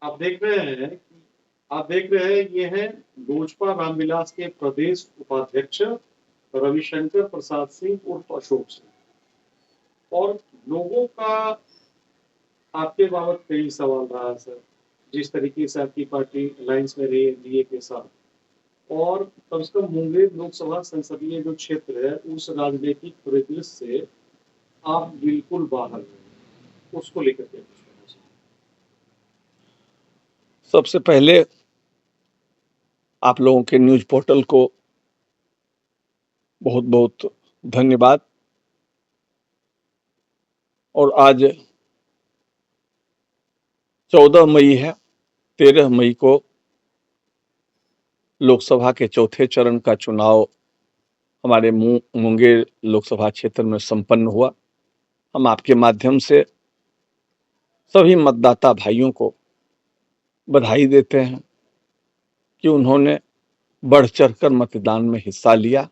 आप देख रहे हैं ये हैं लोजपा रामविलास के प्रदेश उपाध्यक्ष रविशंकर प्रसाद सिंह उर्फ अशोक सिंह। और लोगों का आपके बाबत कई सवाल रहा है सर, जिस तरीके से आपकी पार्टी अलायंस में रही एनडीए के साथ, और कम से कम मुंगेर लोकसभा संसदीय जो क्षेत्र है उस राजनीतिक परिदृश्य से आप बिल्कुल बाहर हैं, उसको लेकर के कुछ कहना चाहिए। सबसे पहले आप लोगों के न्यूज पोर्टल को बहुत बहुत धन्यवाद। और आज 14 मई है। 13 मई को लोकसभा के चौथे चरण का चुनाव हमारे मुंगेर लोकसभा क्षेत्र में संपन्न हुआ। हम आपके माध्यम से सभी मतदाता भाइयों को बधाई देते हैं कि उन्होंने बढ़ चढ़कर मतदान में हिस्सा लिया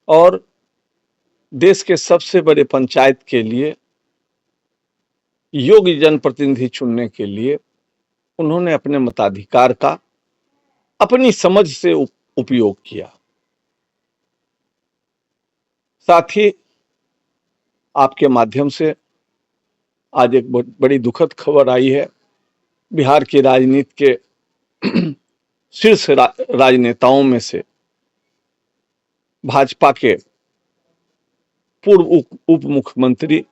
और देश के सबसे बड़े पंचायत के लिए योग्य जनप्रतिनिधि चुनने के लिए उन्होंने अपने मताधिकार का अपनी समझ से उपयोग किया। साथ ही आपके माध्यम से आज एक बड़ी दुखद खबर आई है। बिहार की राजनीति के शीर्ष राजनेताओं में से भाजपा के पूर्व उप मुख्यमंत्री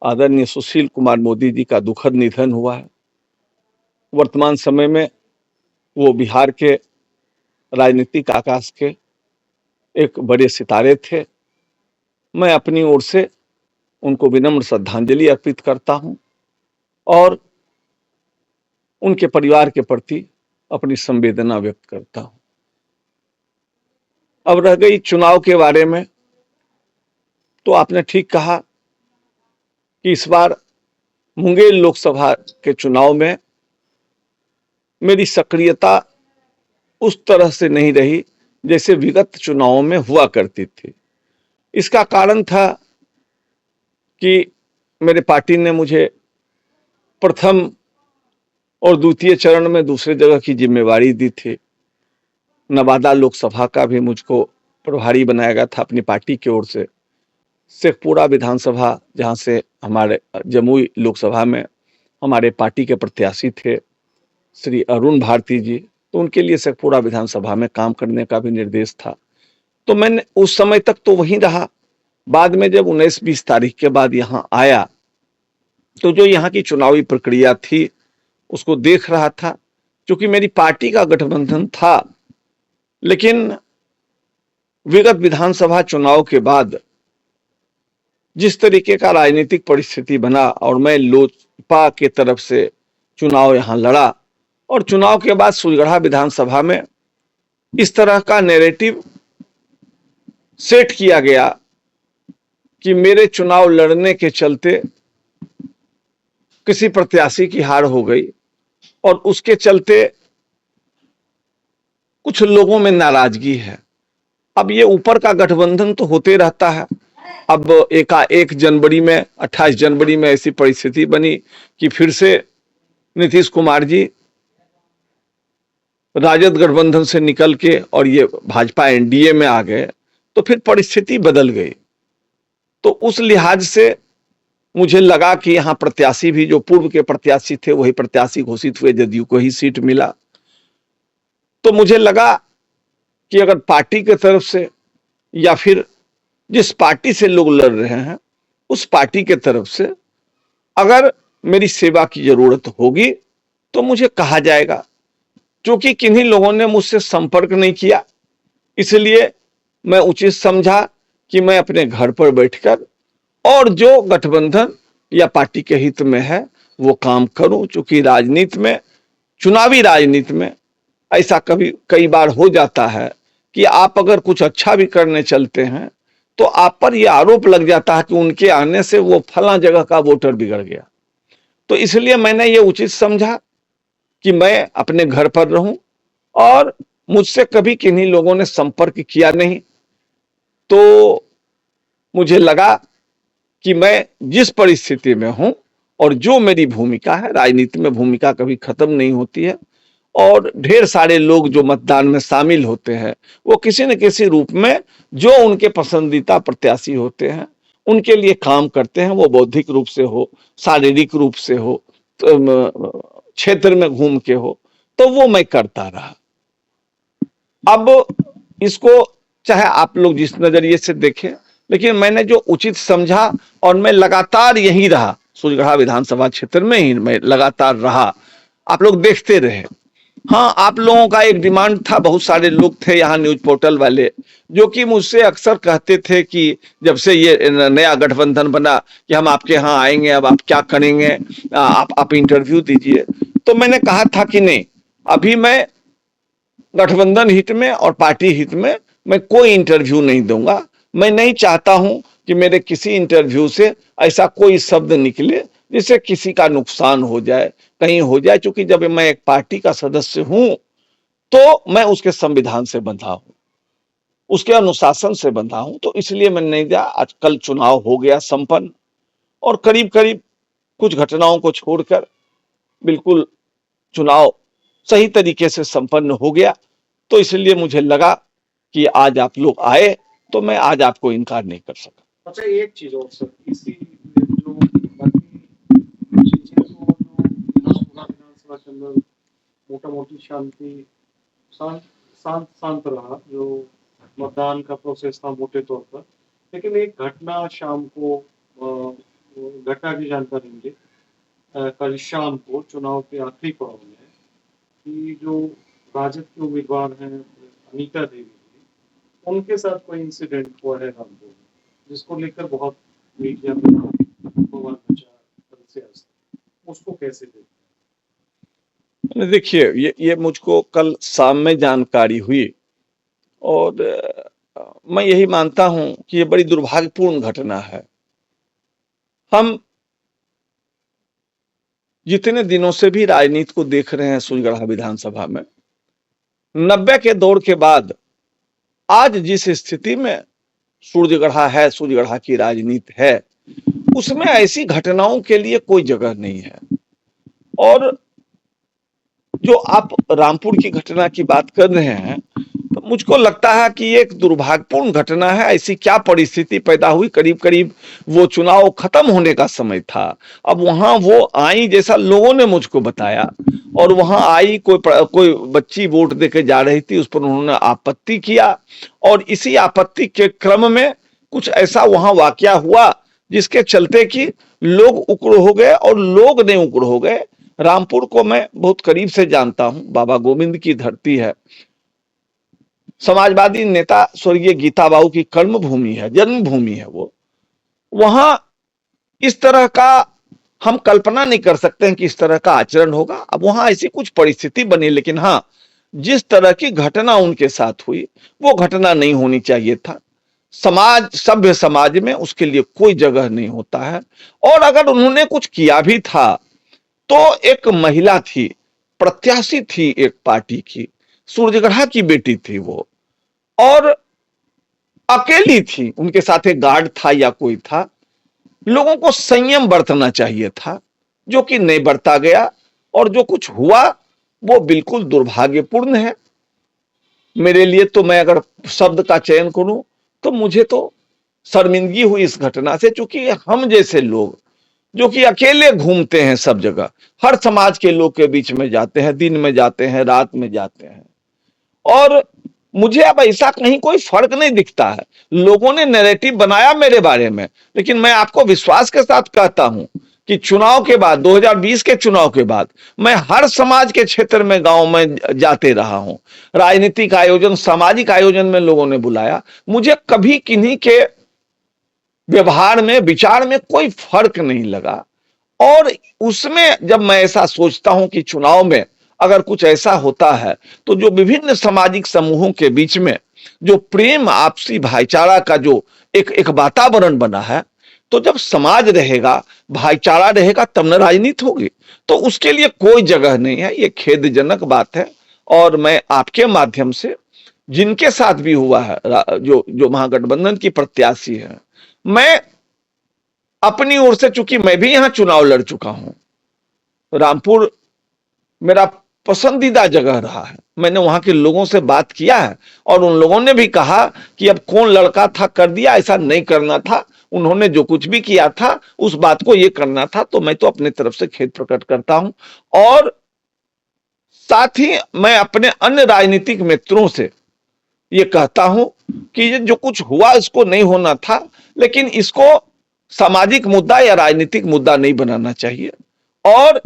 आदरणीय सुशील कुमार मोदी जी का दुखद निधन हुआ है। वर्तमान समय में वो बिहार के राजनीतिक आकाश के एक बड़े सितारे थे। मैं अपनी ओर से उनको विनम्र श्रद्धांजलि अर्पित करता हूं और उनके परिवार के प्रति अपनी संवेदना व्यक्त करता हूं। अब रह गई चुनाव के बारे में, तो आपने ठीक कहा कि इस बार मुंगेर लोकसभा के चुनाव में मेरी सक्रियता उस तरह से नहीं रही जैसे विगत चुनावों में हुआ करती थी। इसका कारण था कि मेरे पार्टी ने मुझे प्रथम और द्वितीय चरण में दूसरे जगह की जिम्मेवारी दी थी। नवादा लोकसभा का भी मुझको प्रभारी बनाया गया था अपनी पार्टी की ओर से। शेखपुरा विधानसभा, जहां से हमारे जमुई लोकसभा में हमारे पार्टी के प्रत्याशी थे श्री अरुण भारती जी, तो उनके लिए शेखपुरा विधानसभा में काम करने का भी निर्देश था। तो मैंने उस समय तक तो वहीं रहा। बाद में जब 19-20 तारीख के बाद यहाँ आया तो जो यहाँ की चुनावी प्रक्रिया थी उसको देख रहा था। क्योंकि मेरी पार्टी का गठबंधन था, लेकिन विगत विधानसभा चुनाव के बाद जिस तरीके का राजनीतिक परिस्थिति बना और मैं लोजपा के तरफ से चुनाव यहाँ लड़ा, और चुनाव के बाद सुलगढ़ा विधानसभा में इस तरह का नैरेटिव सेट किया गया कि मेरे चुनाव लड़ने के चलते किसी प्रत्याशी की हार हो गई और उसके चलते कुछ लोगों में नाराजगी है। अब ये ऊपर का गठबंधन तो होते रहता है। अब एकाएक जनवरी में 28 जनवरी में ऐसी परिस्थिति बनी कि फिर से नीतीश कुमार जी राजद गठबंधन से निकल के और ये भाजपा एनडीए में आ गए, तो फिर परिस्थिति बदल गई। तो उस लिहाज से मुझे लगा कि यहाँ प्रत्याशी भी जो पूर्व के प्रत्याशी थे वही प्रत्याशी घोषित हुए, जदयू को ही सीट मिला। तो मुझे लगा कि अगर पार्टी की तरफ से या फिर जिस पार्टी से लोग लड़ रहे हैं उस पार्टी के तरफ से अगर मेरी सेवा की जरूरत होगी तो मुझे कहा जाएगा। क्योंकि किन्हीं लोगों ने मुझसे संपर्क नहीं किया, इसलिए मैं उचित समझा कि मैं अपने घर पर बैठकर और जो गठबंधन या पार्टी के हित में है वो काम करूं। चूंकि राजनीति में, चुनावी राजनीति में ऐसा कई बार हो जाता है कि आप अगर कुछ अच्छा भी करने चलते हैं तो आप पर यह आरोप लग जाता है कि उनके आने से वो फला जगह का वोटर बिगड़ गया। तो इसलिए मैंने ये उचित समझा कि मैं अपने घर पर रहूं, और मुझसे कभी किन्हीं लोगों ने संपर्क किया नहीं। तो मुझे लगा कि मैं जिस परिस्थिति में हूं और जो मेरी भूमिका है, राजनीति में भूमिका कभी खत्म नहीं होती है, और ढेर सारे लोग जो मतदान में शामिल होते हैं वो किसी न किसी रूप में जो उनके पसंदीदा प्रत्याशी होते हैं उनके लिए काम करते हैं, वो बौद्धिक रूप से हो, शारीरिक रूप से हो, क्षेत्र में घूम के हो, तो वो मैं करता रहा। अब इसको चाहे आप लोग जिस नजरिए से देखें, लेकिन मैंने जो उचित समझा, और मैं लगातार यही रहा, सूर्यगढ़ा विधानसभा क्षेत्र में ही मैं लगातार रहा, आप लोग देखते रहे। हाँ, आप लोगों का एक डिमांड था, बहुत सारे लोग थे यहाँ न्यूज पोर्टल वाले जो कि मुझसे अक्सर कहते थे कि जब से ये नया गठबंधन बना कि हम आपके यहाँ आएंगे, अब आप क्या करेंगे, आप इंटरव्यू दीजिए। तो मैंने कहा था कि नहीं, अभी मैं गठबंधन हित में और पार्टी हित में मैं कोई इंटरव्यू नहीं दूंगा। मैं नहीं चाहता हूं कि मेरे किसी इंटरव्यू से ऐसा कोई शब्द निकले जिससे किसी का नुकसान हो जाए, कहीं हो जाए, क्योंकि जब मैं एक पार्टी का सदस्य हूं तो मैं उसके संविधान से बंधा हूं, उसके अनुशासन से बंधा हूं, तो इसलिए मैंने नहीं दिया। आज कल चुनाव हो गया संपन्न, और करीब करीब कुछ घटनाओं को छोड़कर बिल्कुल चुनाव सही तरीके से संपन्न हो गया। तो इसलिए मुझे लगा कि आज आप लोग आए तो मैं आज आपको इनकार नहीं कर सका। अच्छा, एक चीज और सर, इसी जो बाकी चीजें तो जो पूरा विधानसभा के अंदर मोटा मोटी शांति शांत रहा, जो मतदान का प्रोसेस था मोटे तौर पर, लेकिन एक घटना शाम को घटना की जानकारी मिली कल शाम को चुनाव के आखिरी पड़ाव में कि जो राजद के उम्मीदवार हैं अनीता देवी, उनके साथ कोई इंसिडेंट हुआ है रामपुर में, जिसको लेकर बहुत मीडिया में बवाल मचा। उसको कैसे देखते हैं? देखिए, ये मुझको कल शाम में जानकारी हुई, और मैं यही मानता हूं कि ये बड़ी दुर्भाग्यपूर्ण घटना है। हम जितने दिनों से भी राजनीति को देख रहे हैं सूर्यगढ़ा विधानसभा में, 90 के दौर के बाद आज जिस स्थिति में सूर्यगढ़ा है, सूर्यगढ़ा की राजनीति है, उसमें ऐसी घटनाओं के लिए कोई जगह नहीं है। और जो आप रामपुर की घटना की बात कर रहे हैं, तो मुझको लगता है कि एक दुर्भाग्यपूर्ण घटना है। ऐसी क्या परिस्थिति पैदा हुई, करीब करीब वो चुनाव खत्म होने का समय था, अब वहां वो आई जैसा लोगों ने मुझको बताया, और वहां आई कोई बच्ची वोट देके जा रही थी, उस पर उन्होंने आपत्ति किया, और इसी आपत्ति के क्रम में कुछ ऐसा वहां वाकया हुआ जिसके चलते कि लोग उग्र हो गए, और लोग नहीं उग्र हो गए। रामपुर को मैं बहुत करीब से जानता हूं, बाबा गोविंद की धरती है, समाजवादी नेता स्वर्गीय गीता बाबू की कर्म भूमि है, जन्मभूमि है वो। वहां इस तरह का हम कल्पना नहीं कर सकते हैं कि इस तरह का आचरण होगा। अब वहां ऐसी कुछ परिस्थिति बनी, लेकिन हाँ, जिस तरह की घटना उनके साथ हुई वो घटना नहीं होनी चाहिए था। समाज, सभ्य समाज में उसके लिए कोई जगह नहीं होता है। और अगर उन्होंने कुछ किया भी था तो एक महिला थी, प्रत्याशी थी एक पार्टी की, सूर्यगढ़ा की बेटी थी वो, और अकेली थी, उनके साथ एक गार्ड था या कोई था। लोगों को संयम बरतना चाहिए था, जो कि नहीं बरता गया, और जो कुछ हुआ वो बिल्कुल दुर्भाग्यपूर्ण है। मेरे लिए तो, मैं अगर शब्द का चयन करूं तो मुझे तो शर्मिंदगी हुई इस घटना से, क्योंकि हम जैसे लोग जो कि अकेले घूमते हैं सब जगह, हर समाज के लोग के बीच में जाते हैं, दिन में जाते हैं, रात में जाते हैं, और मुझे अब ऐसा कहीं कोई फर्क नहीं दिखता है। लोगों ने नैरेटिव बनाया मेरे बारे में, लेकिन मैं आपको विश्वास के साथ कहता हूं कि चुनाव के बाद, 2020 के चुनाव के बाद, मैं हर समाज के क्षेत्र में, गांव में जाते रहा हूं। राजनीतिक आयोजन, सामाजिक आयोजन में लोगों ने बुलाया, मुझे कभी किन्हीं के व्यवहार में, विचार में कोई फर्क नहीं लगा। और उसमें जब मैं ऐसा सोचता हूं कि चुनाव में अगर कुछ ऐसा होता है तो जो विभिन्न सामाजिक समूहों के बीच में जो प्रेम, आपसी भाईचारा का जो एक वातावरण बना है, तो जब समाज रहेगा, भाईचारा रहेगा, तब न राजनीति होगी। तो उसके लिए कोई जगह नहीं है, ये खेदजनक बात है। और मैं आपके माध्यम से जिनके साथ भी हुआ है, जो महागठबंधन की प्रत्याशी है, मैं अपनी ओर से, चूंकि मैं भी यहां चुनाव लड़ चुका हूं, रामपुर मेरा पसंदीदा जगह रहा है, मैंने वहां के लोगों से बात किया है और उन लोगों ने भी कहा कि अब कौन लड़का था कर दिया, ऐसा नहीं करना था, उन्होंने जो कुछ भी किया था उस बात को ये करना था। तो मैं तो अपने तरफ से खेद प्रकट करता हूं और साथ ही मैं अपने अन्य राजनीतिक मित्रों से ये कहता हूं कि ये जो कुछ हुआ इसको नहीं होना था, लेकिन इसको सामाजिक मुद्दा या राजनीतिक मुद्दा नहीं बनाना चाहिए। और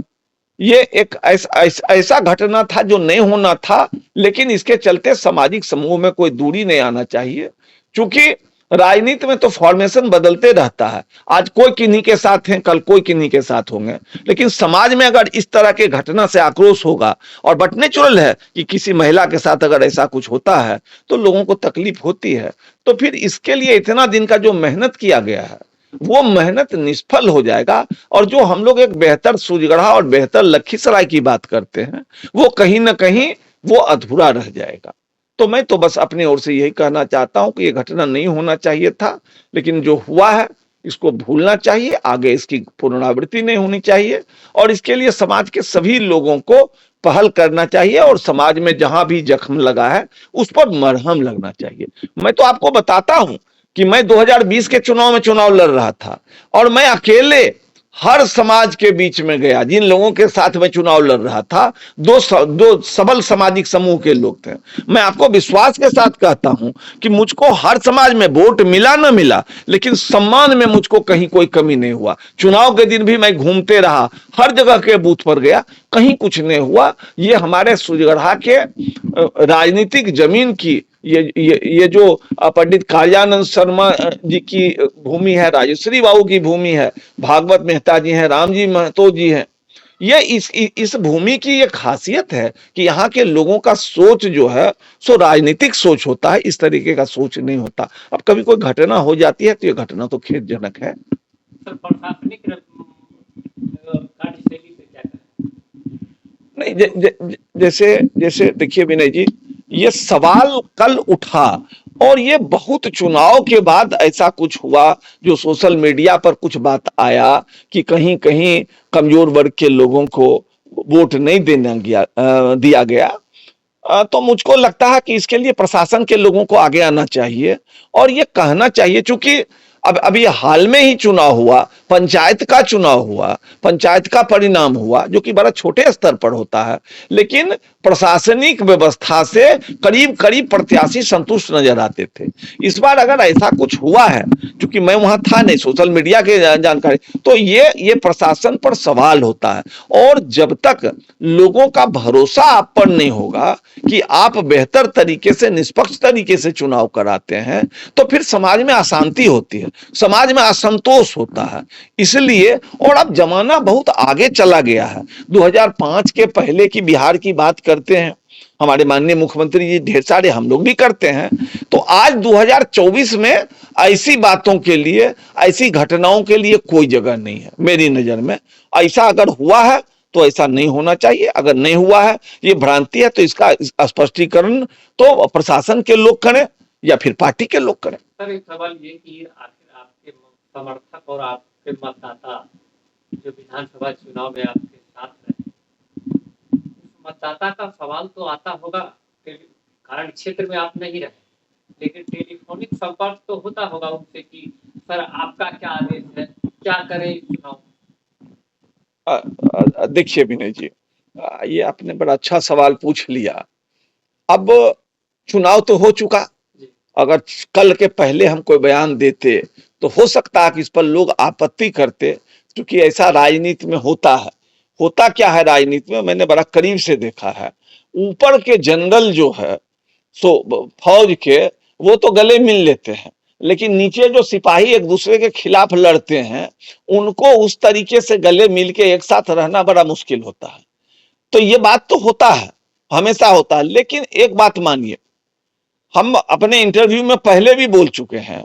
ये एक ऐसा घटना था जो नहीं होना था, लेकिन इसके चलते सामाजिक समूह में कोई दूरी नहीं आना चाहिए, क्योंकि राजनीति में तो फॉर्मेशन बदलते रहता है, आज कोई किन्हीं के साथ हैं, कल कोई किन्हीं के साथ होंगे, लेकिन समाज में अगर इस तरह के घटना से आक्रोश होगा, और बट नेचुरल है कि किसी महिला के साथ अगर ऐसा कुछ होता है तो लोगों को तकलीफ होती है, तो फिर इसके लिए इतना दिन का जो मेहनत किया गया है वो मेहनत निष्फल हो जाएगा, और जो हम लोग एक बेहतर सूरजगढ़ा और बेहतर लखीसराय की बात करते हैं वो कहीं ना कहीं वो अधूरा रह जाएगा। तो मैं तो बस अपनी ओर से यही कहना चाहता हूं कि ये घटना नहीं होना चाहिए था, लेकिन जो हुआ है इसको भूलना चाहिए, आगे इसकी पुनरावृत्ति नहीं होनी चाहिए, और इसके लिए समाज के सभी लोगों को पहल करना चाहिए, और समाज में जहां भी जख्म लगा है उस पर मरहम लगना चाहिए। मैं तो आपको बताता हूं कि मैं 2020 के चुनाव में चुनाव लड़ रहा था और मैं अकेले हर समाज के बीच में गया, जिन लोगों के साथ मैं चुनाव लड़ रहा था दो सबल सामाजिक समूह के लोग थे। मैं आपको विश्वास के साथ कहता हूं कि मुझको हर समाज में वोट मिला ना मिला, लेकिन सम्मान में मुझको कहीं कोई कमी नहीं हुआ। चुनाव के दिन भी मैं घूमते रहा, हर जगह के बूथ पर गया, कहीं कुछ नहीं हुआ। ये हमारे सूर्यगढ़ा के राजनीतिक जमीन की ये जो पंडित कार्यानंद शर्मा जी की भूमि है, राजश्री बाबू की भूमि है, भागवत मेहता जी हैं, राम जी महतो जी हैं, ये इस भूमि की ये खासियत है कि यहाँ के लोगों का सोच जो है सो राजनीतिक सोच होता है, इस तरीके का सोच नहीं होता। अब कभी कोई घटना हो जाती है तो ये घटना तो खेदजनक है। सर, प्रशासनिक कार्यशैली से क्या करें? नहीं, जैसे जैसे देखिए विनय जी, ये सवाल कल उठा और ये बहुत चुनाव के बाद ऐसा कुछ हुआ जो सोशल मीडिया पर कुछ बात आया कि कहीं कहीं कमजोर वर्ग के लोगों को वोट नहीं दिया गया। तो मुझको लगता है कि इसके लिए प्रशासन के लोगों को आगे आना चाहिए और ये कहना चाहिए, क्योंकि अब ये हाल में ही चुनाव हुआ, पंचायत का चुनाव हुआ, पंचायत का परिणाम हुआ जो कि बड़ा छोटे स्तर पर होता है, लेकिन प्रशासनिक व्यवस्था से करीब करीब प्रत्याशी संतुष्ट नजर आते थे। इस बार अगर ऐसा कुछ हुआ है, क्योंकि मैं वहां था नहीं, सोशल मीडिया के जानकारी, तो ये प्रशासन पर सवाल होता है। और जब तक लोगों का भरोसा आप पर नहीं होगा कि आप बेहतर तरीके से, निष्पक्ष तरीके से चुनाव कराते हैं, तो फिर समाज में अशांति होती है, समाज में असंतोष होता है। इसलिए, और अब जमाना बहुत आगे चला गया है, 2005 के पहले की बिहार की बात करते हैं हमारे माननीय मुख्यमंत्री जी, ढेर सारे हम लोग भी करते हैं, तो आज 2024 में ऐसी बातों के लिए, ऐसी घटनाओं के लिए कोई जगह नहीं है मेरी नजर में। ऐसा अगर हुआ है तो ऐसा नहीं होना चाहिए, अगर नहीं हुआ है, ये भ्रांति है, तो इसका स्पष्टीकरण तो प्रशासन के लोग करें या फिर पार्टी के लोग करें। सर, एक सवाल ये कि आखिर आपके समर्थक और आपके मतदाता जो विधानसभा चुनाव में आपके साथ रहे, मतदाता का सवाल तो आता होगा, कारण क्षेत्र में आप नहीं रहे, लेकिन टेलीफोनिक संपर्क तो होता होगा उनसे कि सर आपका क्या आदेश है, क्या करें चुनाव? देखिए विनय जी, ये आपने बड़ा अच्छा सवाल पूछ लिया। अब चुनाव तो हो चुका, अगर कल के पहले हम कोई बयान देते तो हो सकता है कि इस पर लोग आपत्ति करते, क्योंकि ऐसा राजनीति में होता है। होता क्या है राजनीति में, मैंने बड़ा करीब से देखा है, ऊपर के जनरल जो है सो फौज के, वो तो गले मिल लेते हैं, लेकिन नीचे जो सिपाही एक दूसरे के खिलाफ लड़ते हैं उनको उस तरीके से गले मिल के एक साथ रहना बड़ा मुश्किल होता है। तो ये बात तो होता है, हमेशा होता है, लेकिन एक बात मानिए, हम अपने इंटरव्यू में पहले भी बोल चुके हैं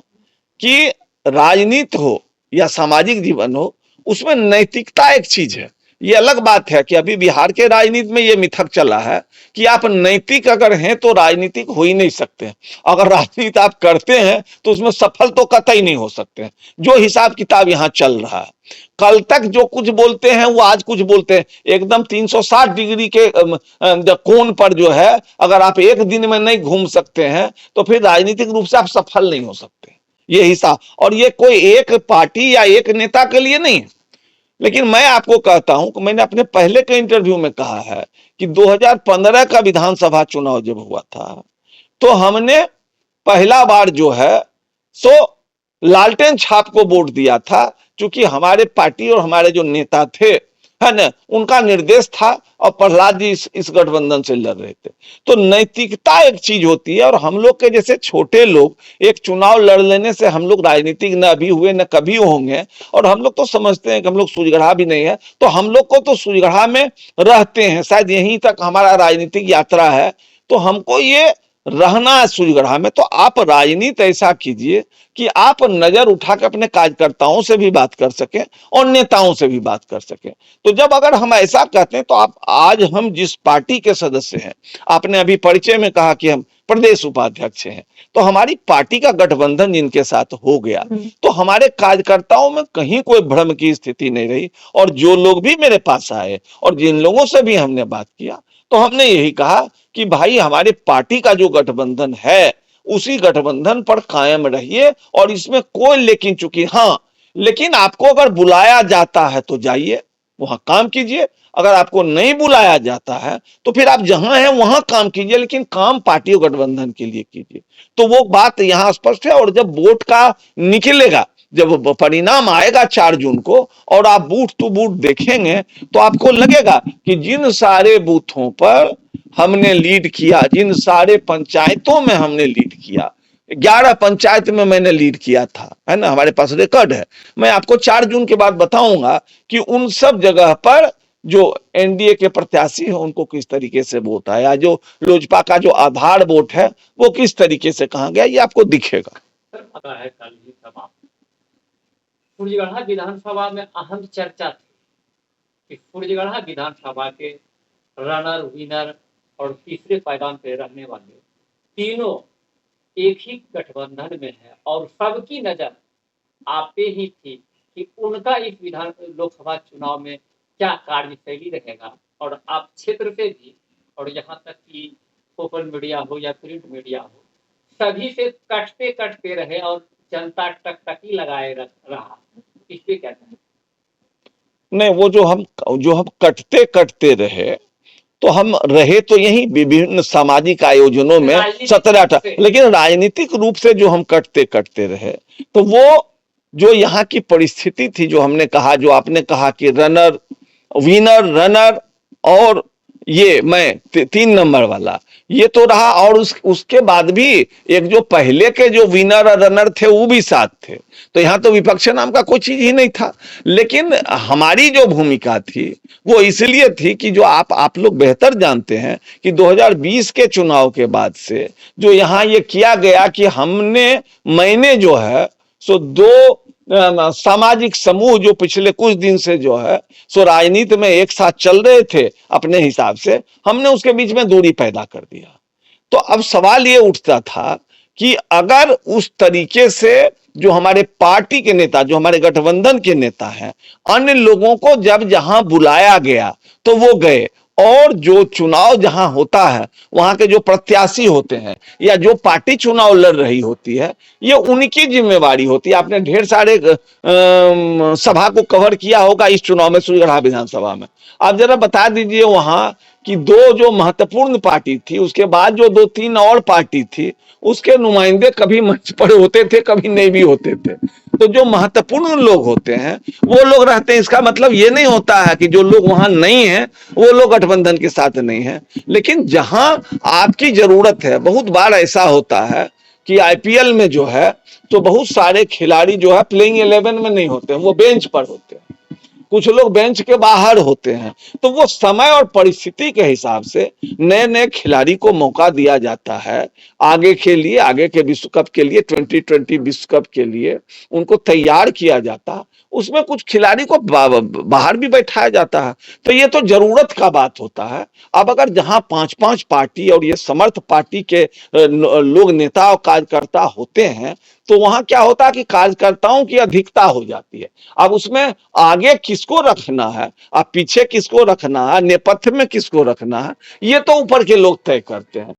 कि राजनीति हो या सामाजिक जीवन हो, उसमें नैतिकता एक चीज है। ये अलग बात है कि अभी बिहार के राजनीति में ये मिथक चला है कि आप नैतिक अगर हैं तो राजनीतिक हो ही नहीं सकते, अगर राजनीति आप करते हैं तो उसमें सफल तो कतई नहीं हो सकते। जो हिसाब किताब यहाँ चल रहा है, कल तक जो कुछ बोलते हैं वो आज कुछ बोलते हैं, एकदम 360 डिग्री के कोण पर जो है, अगर आप एक दिन में नहीं घूम सकते हैं तो फिर राजनीतिक रूप से आप सफल नहीं हो सकते। ये हिसाब, और ये कोई एक पार्टी या एक नेता के लिए नहीं है। लेकिन मैं आपको कहता हूं कि मैंने अपने पहले के इंटरव्यू में कहा है कि 2015 का विधानसभा चुनाव जब हुआ था तो हमने पहला बार जो है सो लालटेन छाप को वोट दिया था, क्योंकि हमारे पार्टी और हमारे जो नेता थे, है ना, उनका निर्देश था, और प्रहलाद जी इस गठबंधन से लड़ रहे थे। तो नैतिकता एक चीज होती है, और हम लोग के जैसे छोटे लोग एक चुनाव लड़ लेने से हम लोग राजनीतिक न अभी हुए न कभी होंगे, और हम लोग तो समझते हैं कि हम लोग सूझगढ़ा भी नहीं है, तो हम लोग को तो सूझगढ़ा में रहते हैं, शायद यहीं तक हमारा राजनीतिक यात्रा है, तो हमको ये रहना है सूझगढ़ा में। तो आप राजनीति ऐसा कीजिए कि आप नजर उठा के अपने कार्यकर्ताओं से भी बात कर सकें और नेताओं से भी बात कर सकें। तो जब अगर हम ऐसा कहते हैं तो आप आज हम जिस पार्टी के सदस्य हैं, आपने अभी परिचय में कहा कि हम प्रदेश उपाध्यक्ष हैं, तो हमारी पार्टी का गठबंधन जिनके साथ हो गया तो हमारे कार्यकर्ताओं में कहीं कोई भ्रम की स्थिति नहीं रही। और जो लोग भी मेरे पास आए और जिन लोगों से भी हमने बात किया तो हमने यही कहा कि भाई हमारे पार्टी का जो गठबंधन है उसी गठबंधन पर कायम रहिए, और इसमें कोई लेकिन चुकी, हाँ, लेकिन आपको अगर बुलाया जाता है तो जाइए वहां काम कीजिए, अगर आपको नहीं बुलाया जाता है तो फिर आप जहां हैं वहां काम कीजिए, लेकिन काम पार्टी और गठबंधन के लिए कीजिए। तो वो बात यहां स्पष्ट है। और जब वोट का निकलेगा, जब परिणाम आएगा 4 जून को और आप बूथ टू बूथ देखेंगे तो आपको लगेगा कि जिन सारे बूथों पर हमने लीड किया, जिन सारे पंचायतों में हमने लीड किया, 11 पंचायत में मैंने लीड किया था, है ना, हमारे पास रिकॉर्ड है। मैं आपको 4 जून के बाद बताऊंगा कि उन सब जगह पर जो एनडीए के प्रत्याशी हैं उनको किस तरीके से वोट आया, जो लोजपा का जो आधार वोट है वो किस तरीके से कहां गया, ये आपको दिखेगा। सर, पता है कल ही समाप्त फुर्जगढ़ा विधानसभा में अहम चर्चा थी कि फुर्जगढ़ा विधानसभा के रनर, विनर और तीसरे पायदान पे रहने वाले तीनों एक ही गठबंधन में है, और सबकी नजर आप पे ही थी कि उनका इस विधान लोकसभा चुनाव में क्या कार्यशैली रहेगा, और आप क्षेत्र से भी, और यहाँ तक कि ओपन मीडिया हो या प्रिंट मीडिया हो, सभी से कटते कटते रहे और जनता टकटकी लगाए रहा। इस पे क्या कहें? नहीं, वो जो हम कटते कटते रहे तो हम रहे तो यही विभिन्न सामाजिक आयोजनों में 17-18, लेकिन राजनीतिक रूप से जो हम कटते कटते रहे तो वो जो यहाँ की परिस्थिति थी, जो हमने कहा, जो आपने कहा कि रनर, विनर, रनर और ये मैं 3 नंबर वाला, ये तो रहा। और उसके बाद भी एक जो पहले के जो विनर और रनर थे वो भी साथ थे, तो यहाँ तो विपक्ष नाम का कोई चीज ही नहीं था। लेकिन हमारी जो भूमिका थी वो इसलिए थी कि जो आप लोग बेहतर जानते हैं कि 2020 के चुनाव के बाद से जो यहाँ ये किया गया कि मैंने जो है सो 2 सामाजिक समूह जो पिछले कुछ दिन से जो है सो राजनीति में एक साथ चल रहे थे अपने हिसाब से, हमने उसके बीच में दूरी पैदा कर दिया। तो अब सवाल ये उठता था कि अगर उस तरीके से जो हमारे पार्टी के नेता, जो हमारे गठबंधन के नेता हैं, अन्य लोगों को जब जहां बुलाया गया तो वो गए, और जो चुनाव जहां होता है वहां के जो प्रत्याशी होते हैं या जो पार्टी चुनाव लड़ रही होती है ये उनकी जिम्मेवारी होती है। आपने ढेर सारे सभा को कवर किया होगा इस चुनाव में, सूर्यगढ़ा विधानसभा में। आप जरा बता दीजिए वहां कि 2 जो महत्वपूर्ण पार्टी थी, उसके बाद जो 2-3 और पार्टी थी, उसके नुमाइंदे कभी मंच पर होते थे, कभी नहीं भी होते थे। तो जो महत्वपूर्ण लोग होते हैं वो लोग रहते हैं। इसका मतलब ये नहीं होता है कि जो लोग वहां नहीं हैं वो लोग गठबंधन के साथ नहीं है। लेकिन जहां आपकी जरूरत है, बहुत बार ऐसा होता है कि आईपीएल में जो है तो बहुत सारे खिलाड़ी जो है प्लेइंग 11 में नहीं होते हैं, वो बेंच पर होते हैं। कुछ लोग बेंच के बाहर होते हैं। तो वो समय और परिस्थिति के हिसाब से नए नए खिलाड़ी को मौका दिया जाता है आगे के लिए, आगे के विश्व कप के लिए, 2020 विश्व कप के लिए उनको तैयार किया जाता। उसमें कुछ खिलाड़ी को बाहर भी बैठाया जाता है। तो ये तो जरूरत का बात होता है। अब अगर जहां 5-5 पार्टी और ये समर्थ पार्टी के लोग, नेता और कार्यकर्ता होते हैं, तो वहां क्या होता है कि कार्यकर्ताओं की अधिकता हो जाती है। अब उसमें आगे किसको रखना है, अब पीछे किसको रखना है, नेपथ्य में किसको रखना है, ये तो ऊपर के लोग तय करते हैं।